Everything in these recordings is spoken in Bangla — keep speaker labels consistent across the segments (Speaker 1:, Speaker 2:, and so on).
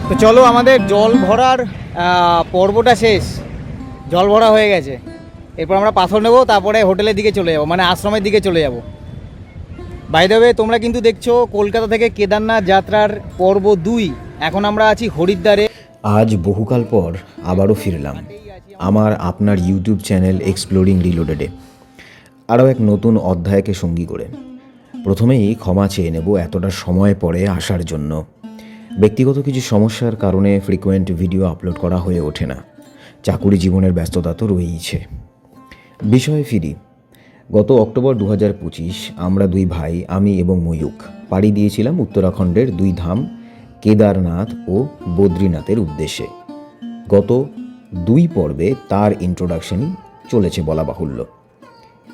Speaker 1: তো চলো, আমাদের জল ভরার পর্বটা শেষ। জল ভরা হয়ে গেছে। এরপর আমরা পাথর নেবো, তারপরে হোটেলের দিকে চলে যাবো, মানে আশ্রমের দিকে চলে যাব। বাই দ্য ওয়ে, তোমরা কিন্তু দেখছো কলকাতা থেকে কেদারনাথ যাত্রার পর্ব 2। এখন আমরা আছি হরিদ্বারে।
Speaker 2: আজ বহুকাল পর আবারও ফিরলাম আমার আপনার ইউটিউব চ্যানেল এক্সপ্লোরিং রিলোডেডে আরও এক নতুন অধ্যায়কে সঙ্গী করে। প্রথমেই ক্ষমা চেয়ে নেব এতটা সময় পরে আসার জন্য। ব্যক্তিগত কিছু সমস্যার কারণে ফ্রিকোয়েন্ট ভিডিও আপলোড করা হয়ে ওঠে না। চাকুরি জীবনের ব্যস্ততা তো রয়েইছে। বিষয়ে ফিরি। গত অক্টোবর 2025 আমরা দুই ভাই, আমি এবং ময়ূক, পাড়ি দিয়েছিলাম উত্তরাখণ্ডের দুই ধাম কেদারনাথ ও বদ্রীনাথের উদ্দেশ্যে। গত 2 পর্বে তার ইন্ট্রোডাকশনই চলেছে বলা বাহুল্য।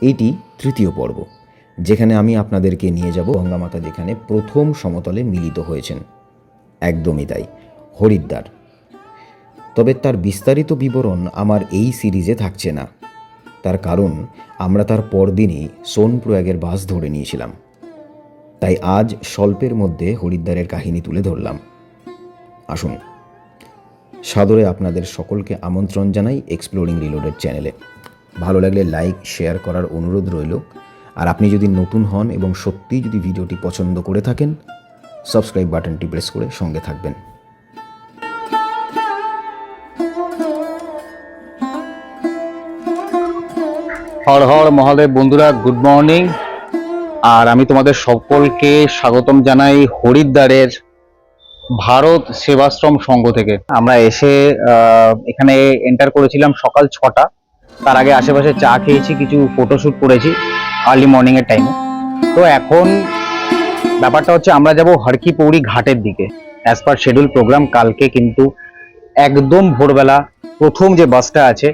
Speaker 2: এটি তৃতীয় পর্ব, যেখানে আমি আপনাদেরকে নিয়ে যাব গঙ্গামাতা যেখানে প্রথম সমতলে মিলিত হয়েছেন। একদমই তাই, হরিদ্বার। তবে তার বিস্তারিত বিবরণ আমার এই সিরিজে থাকছে না। তার কারণ আমরা তার পরদিনই সোনপ্রয়াগের বাস ধরে নিয়েছিলাম। তাই আজ স্বল্পের মধ্যে হরিদ্বারের কাহিনী তুলে ধরলাম। আসুন, সাদরে আপনাদের সকলকে আমন্ত্রণ জানাই এক্সপ্লোরিং রিলোডেড চ্যানেলে। ভালো লাগলে লাইক শেয়ার করার অনুরোধ রইল। আর আপনি যদি নতুন হন এবং সত্যিই যদি ভিডিওটি পছন্দ করে থাকেন, সাবস্ক্রাইব বাটনটি প্রেস করে সঙ্গে থাকবেন।
Speaker 3: হর হর মহাদেব বন্ধুরা, গুড মর্নিং। আর আমি তোমাদের সকলকে স্বাগতম জানাই হরিদ্বারের ভারত সেবাশ্রম সংঘ থেকে। আমরা এসে এখানে এন্টার করেছিলাম সকাল 6টা। তার আগে আশেপাশে চা খেয়েছি, কিছু ফটোশুট করেছি আর্লি মর্নিং এর টাইমে। তো এখন ব্যাপারটা হচ্ছে আমরা যাব হরকি পৌড়ি ঘাটের দিকে। অ্যাজ পার শিডিউল প্রোগ্রাম কালকে কিন্তু একদম ভোরবেলা প্রথম যে বাসটা আছে,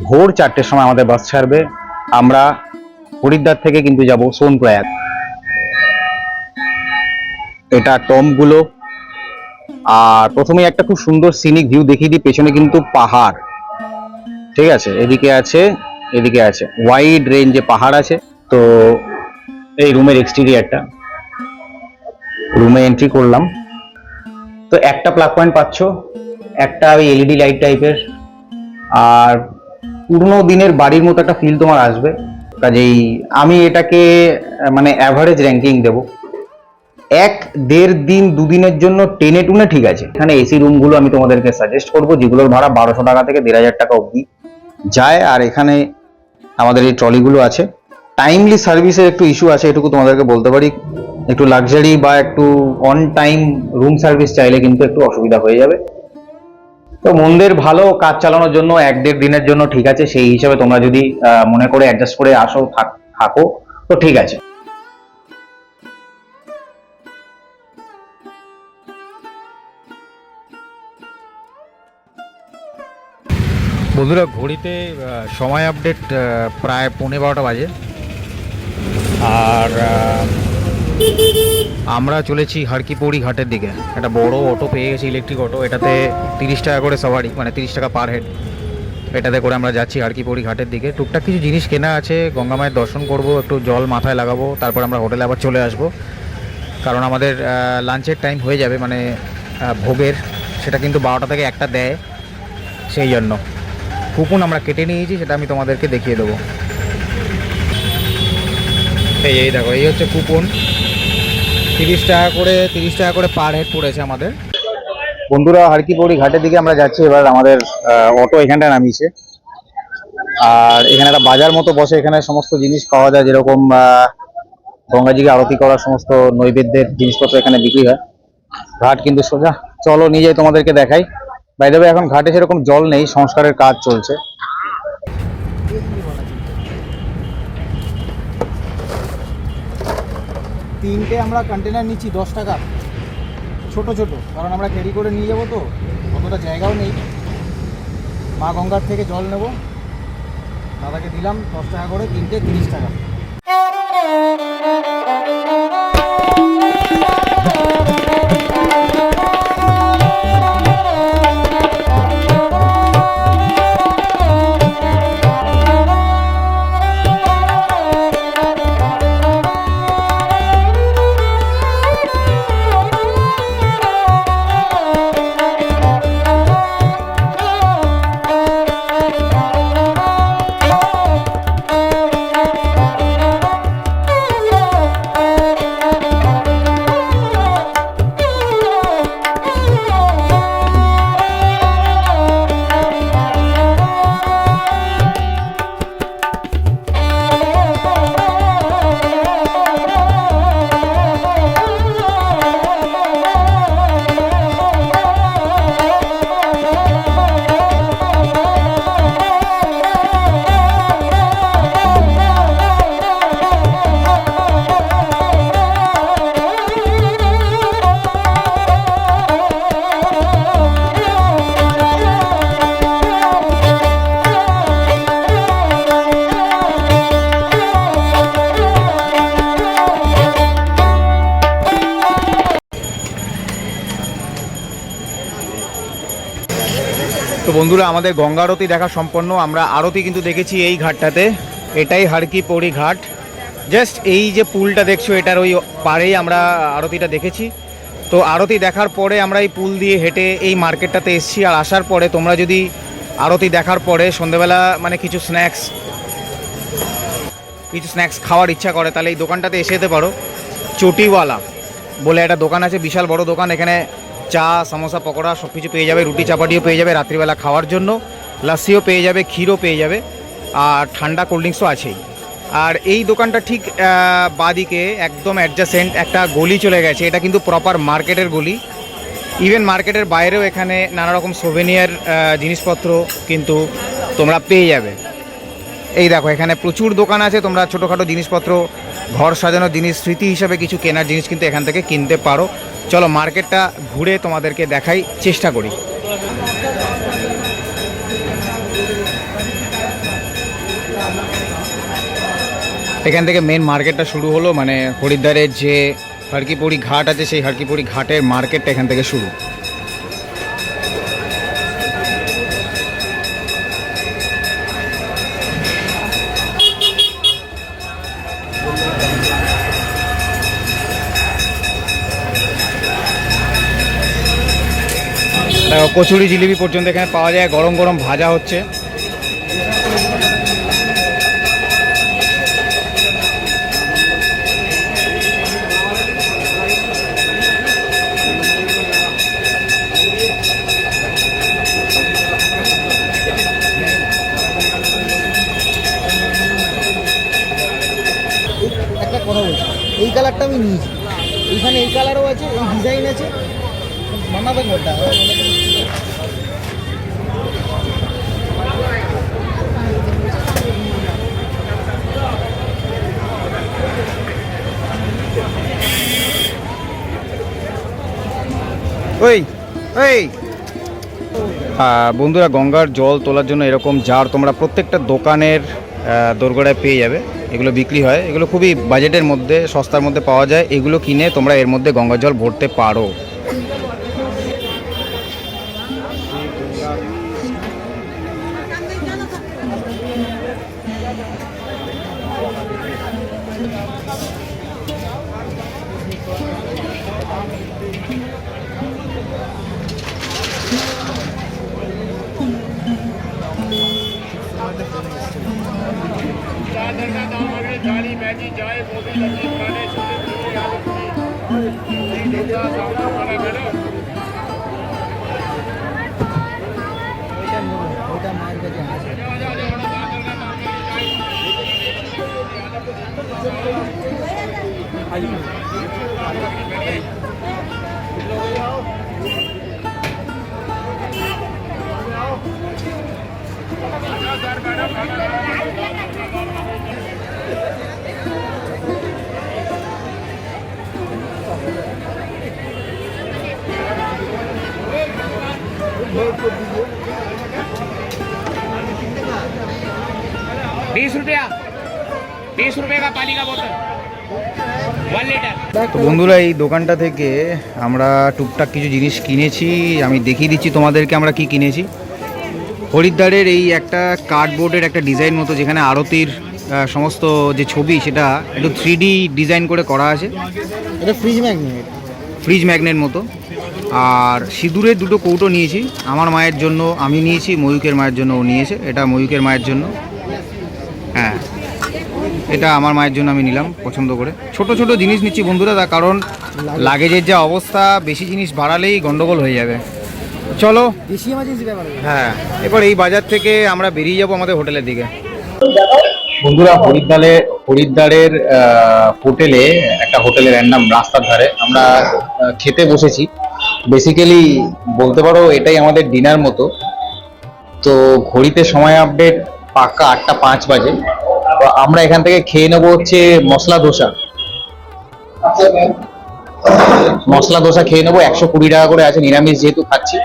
Speaker 3: ভোর 4টের সময় আমাদের বাস ছাড়বে। আমরা হরিদ্বার থেকে কিন্তু যাব সোনপ্রয়াগ। এটা টমগুলো। আর প্রথমেই একটা খুব সুন্দর সিনিক ভিউ দেখিয়ে দিই। পেছনে কিন্তু পাহাড়, ঠিক আছে, এদিকে আছে, এদিকে আছে, ওয়াইড রেঞ্জে পাহাড় আছে। তো এই রুমের এক্সটেরিয়ারটা, রুমে এন্ট্রি করলাম। তো একটা প্লাগ পয়েন্ট পাচ্ছ, একটা ওই এলইডি লাইট টাইপের। আর পুরনো দিনের বাড়ির মতো একটা ফিল তোমার আসবে। কাজেই আমি এটাকে মানে অ্যাভারেজ র্যাঙ্কিং দেব। 1-1.5 দিন 2 দিনের জন্য টেনে টুনে ঠিক আছে। এখানে এসি রুমগুলো আমি তোমাদেরকে সাজেস্ট করবো, যেগুলোর ভাড়া 1200 টাকা থেকে 1500 টাকা অবধি যায়। আর এখানে আমাদের এই ট্রলিগুলো আছে। টাইমলি সার্ভিসের একটু ইস্যু আছে, এটুকু তোমাদেরকে বলতে পারি। একটু লাক্সারি বা একটু অন টাইম রুম সার্ভিস চাইলে কিন্তু একটু অসুবিধা হয়ে যাবে। তো মন্দির ভালো, কাজ চালানোর জন্য 1-1.5 দিনের জন্য ঠিক আছে। সেই হিসাবে তোমরা যদি মনে করে অ্যাডজাস্ট করে আসো, থাকো, তো ঠিক আছে।
Speaker 1: বন্ধুরা, ঘড়িতে সময় আপডেট প্রায় 11:15 বাজে। আর আমরা চলেছি হরকি পৌড়ি ঘাটের দিকে। একটা বড় অটো পেয়ে গেছি, ইলেকট্রিক অটো। এটাতে 30 টাকা করে সওয়ারি, মানে 30 টাকা পার হেড। এটাতে করে আমরা যাচ্ছি হরকি পৌড়ি ঘাটের দিকে। টুকটাক কিছু জিনিস কেনা আছে, গঙ্গা মায়ের দর্শন করব, একটু জল মাথায় লাগাবো, তারপর আমরা হোটেলে আবার চলে আসব। কারণ আমাদের লাঞ্চের টাইম হয়ে যাবে, মানে ভোগের, সেটা কিন্তু 12টা থেকে 1টা দেয়। সেই জন্য কুপন আমরা কেটে নিয়েছি, সেটা আমি তোমাদেরকে দেখিয়ে দেবো। এই দেখো, এই হচ্ছে কুপন। 30 টাকা করে পার হেড পড়েছে আমাদের।
Speaker 3: বন্ধুরা, হরকি পৌড়ি ঘাটের দিকে আমরা যাচ্ছি। এবার আমাদের অটো এখানটা নামিয়েছে। আর এখানে একটা বাজার মতো বসে, এখানে সমস্ত জিনিস পাওয়া যায়, যেরকম গঙ্গাজিকে আরতি করার সমস্ত নৈবেদ্যের জিনিসপত্র এখানে বিক্রি হয়। ঘাট কিন্তু সোজা, চলো নিয়ে যাই তোমাদেরকে দেখাই। বাই দ্য ওয়ে, এখন ঘাটে সেরকম জল নেই, সংস্কারের কাজ চলছে।
Speaker 1: তিনটে আমরা কন্টেনার নিচ্ছি 10 টাকা, ছোট ছোট, কারণ আমরা ক্যারি করে নিয়ে যাবো, তো অতটা জায়গাও নেই। মা গঙ্গার থেকে জল নেব, দাদাকে দিলাম 10 টাকা করে, তিনটে 30 টাকা। তো বন্ধুরা, আমাদের গঙ্গা আরতি দেখা সম্পন্ন। আমরা আরতি কিন্তু দেখেছি এই ঘাটটাতে, এটাই হারকি পৌড়ি ঘাট। জাস্ট এই যে পুলটা দেখছো, এটার ওই পাড়েই আমরা আরতিটা দেখেছি। তো আরতি দেখার পরে আমরা এই পুল দিয়ে হেঁটে এই মার্কেটটাতে এসেছি। আর আসার পরে তোমরা যদি আরতি দেখার পরে সন্ধেবেলা মানে কিছু স্ন্যাক্স খাওয়ার ইচ্ছা করে, তাহলে এই দোকানটাতে এসে যেতে পারো। চটিওয়ালা বলে একটা দোকান আছে, বিশাল বড় দোকান। এখানে চা, সমোসা, পকোড়া সব কিছু পেয়ে যাবে, রুটি চাপাটিও পেয়ে যাবে রাত্রিবেলা খাওয়ার জন্য, লাস্সিও পেয়ে যাবে, ক্ষীরও পেয়ে যাবে, আর ঠান্ডা কোল্ড ড্রিঙ্কসও আছেই। আর এই দোকানটা ঠিক বাদিকে একদম অ্যাডজাসেন্ট একটা গলি চলে গেছে। এটা কিন্তু প্রপার মার্কেটের গলি। ইভেন মার্কেটের বাইরেও এখানে নানা রকম সোভেনিয়ার জিনিসপত্র কিন্তু তোমরা পেয়ে যাবে। এই দেখো, এখানে প্রচুর দোকান আছে। তোমরা ছোটোখাটো জিনিসপত্র, ঘর সাজানোর জিনিস, স্মৃতি হিসাবে কিছু কেনার জিনিস কিন্তু এখান থেকে কিনতে পারো। চলো মার্কেটটা ঘুরে তোমাদেরকে দেখাই চেষ্টা করি। এখান থেকে মেন মার্কেটটা শুরু হলো, মানে হরিদ্বারের যে হারকি পৌড়ি ঘাট আছে, সেই হারকি পৌড়ি ঘাটের মার্কেটটা এখান থেকে শুরু। কচুরি, জিলিপি পর্যন্ত এখানে পাওয়া যায়। গরম গরম ভাজা হচ্ছে।
Speaker 4: একটা কথা বলছি, এই কালারটা আমি নিয়েছি, এইখানে এই কালারও আছে, এই ডিজাইন আছে, বানাবে কোনটা?
Speaker 1: বন্ধুরা, গঙ্গার জল তোলার জন্য এরকম জার তোমরা প্রত্যেকটা দোকানের দোরগোড়ায় পেয়ে যাবে। এগুলো বিক্রি হয়, এগুলো খুবই বাজেটের মধ্যে, সস্তার মধ্যে পাওয়া যায়। এগুলো কিনে তোমরা এর মধ্যে গঙ্গার জল ভরতে পারো।
Speaker 4: ওইটা মায়ের কাছে আছে।
Speaker 1: তো বন্ধুরা, এই দোকানটা থেকে আমরা টুকটাক কিছু জিনিস কিনেছি। আমি দেখিয়ে দিচ্ছি তোমাদেরকে আমরা কি কিনেছি। হরিদ্বারের এই একটা কার্ডবোর্ডের একটা ডিজাইন মতো, যেখানে আরতির সমস্ত যে ছবি সেটা একটু 3D ডিজাইন করে করা আছে।
Speaker 4: এটা ফ্রিজ ম্যাগনেট,
Speaker 1: ফ্রিজ ম্যাগনেট মতো। আর সিঁদুরের দুটো কৌটো নিয়েছি, আমার মায়ের জন্য আমি নিয়েছি, ময়ূকের মায়ের জন্য ও নিয়েছে। এটা ময়ূকের মায়ের জন্য, হ্যাঁ এটা আমার মায়ের জন্য আমি নিলাম পছন্দ করে। ছোট ছোট জিনিস নিচ্ছি বন্ধুরা, তার কারণ লাগেজের যা অবস্থা, বেশি জিনিস বাড়ালেই গন্ডগোল হয়ে যাবে। চলো,
Speaker 4: বেশি এমার্জেন্সি ব্যাপার।
Speaker 1: হ্যাঁ এবার এই বাজার থেকে আমরা বেরিয়ে যাব আমাদের হোটেলের দিকে।
Speaker 3: বন্ধুরা, হরিদ্বারের হোটেলে, একটা হোটেলের নাম রাস্তার ধারে, আমরা খেতে বসেছি। বেসিক্যালি বলতে পারো এটাই আমাদের ডিনার মতো। তো ঘড়িতে সময় আপডেট পাক্কা 8:05 বাজে। তো আমরা এখান থেকে খেয়ে নেবো হচ্ছে মশলা ধোসা খেয়ে নেবো। 120 টাকা করে আছে, নিরামিষ যেহেতু খাচ্ছি।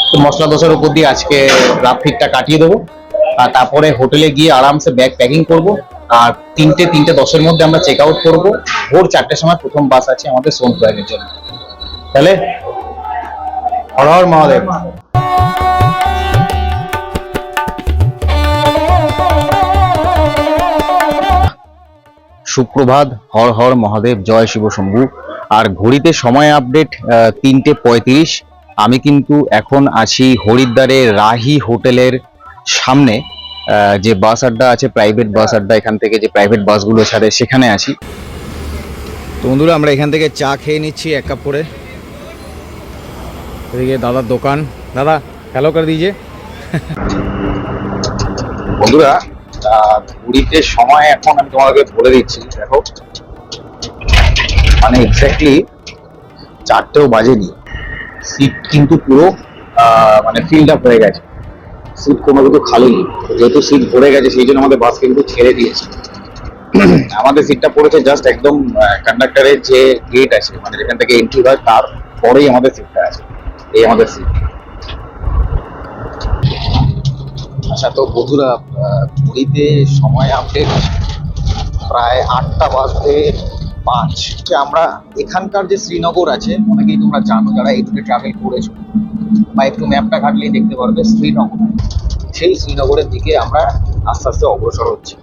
Speaker 3: তো মশলা ধোসার উপর দিয়ে আজকে রাফিকটা কাটিয়ে দেবো। আর তারপরে হোটেলে গিয়ে আরামসে ব্যাগ প্যাকিং করব। আর 3:10-এর মধ্যে আমরা চেক আউট করবো। ভোর 4টের সময় প্রথম বাস আছে আমাদের সোনপ্রয়াগের জন্য। তাহলে হর হর মহাদেব। সুপ্রভাত, হর হর মহাদেব, জয় শিব শম্ভু। আর ঘড়িতে সময় আপডেট 3:35। আমি কিন্তু এখন আছি হরিদ্বারে রাহি হোটেলের সামনে, যে বাস আড্ডা আছে, প্রাইভেট বাস আড্ডা, এখান থেকে যে প্রাইভেট বাসগুলো ছাড়ে সেখানে আছি।
Speaker 1: তো বন্ধুরা আমরা এখান থেকে চা খেয়ে নিচ্ছি 1 কাপ করে। এদিকে দাদার দোকান, দাদা হ্যালো করে দিয়েছে।
Speaker 3: বন্ধুরা ঘড়িতে সময় এখন আমি তোমাকে বলে দিচ্ছি, দেখো মানে এক্স্যাক্টলি 4টেও বাজেনি। সিট কিন্তু পুরো মানে ফিল্ড আপ হয়ে গেছে, সিট কোনো কিছু খালি নেই। যেহেতু সিট ভরে গেছে সেই জন্য আমাদের বাস কিন্তু ছেড়ে দিয়েছে। আমাদের সিটটা পড়েছে জাস্ট একদম কন্ডাক্টরের যে গেট আছে, মানে যেখান থেকে এন্ট্রি হয় তার পরেই আমাদের সিটটা আছে। এই আমাদের সিট। আচ্ছা, তো বন্ধুরা ঘড়িতে সময় আপডেট প্রায় 8টা বাজতে 5। আমরা এখানকার যে শ্রীনগর আছে, অনেকেই তোমরা জানো যারা এই রুটে ট্রাভেল করেছো, বা একটু ম্যাপটা ঘাটলেই দেখতে পারবে শ্রীনগর। সেই শ্রীনগরের দিকে আমরা আস্তে আস্তে অগ্রসর হচ্ছি।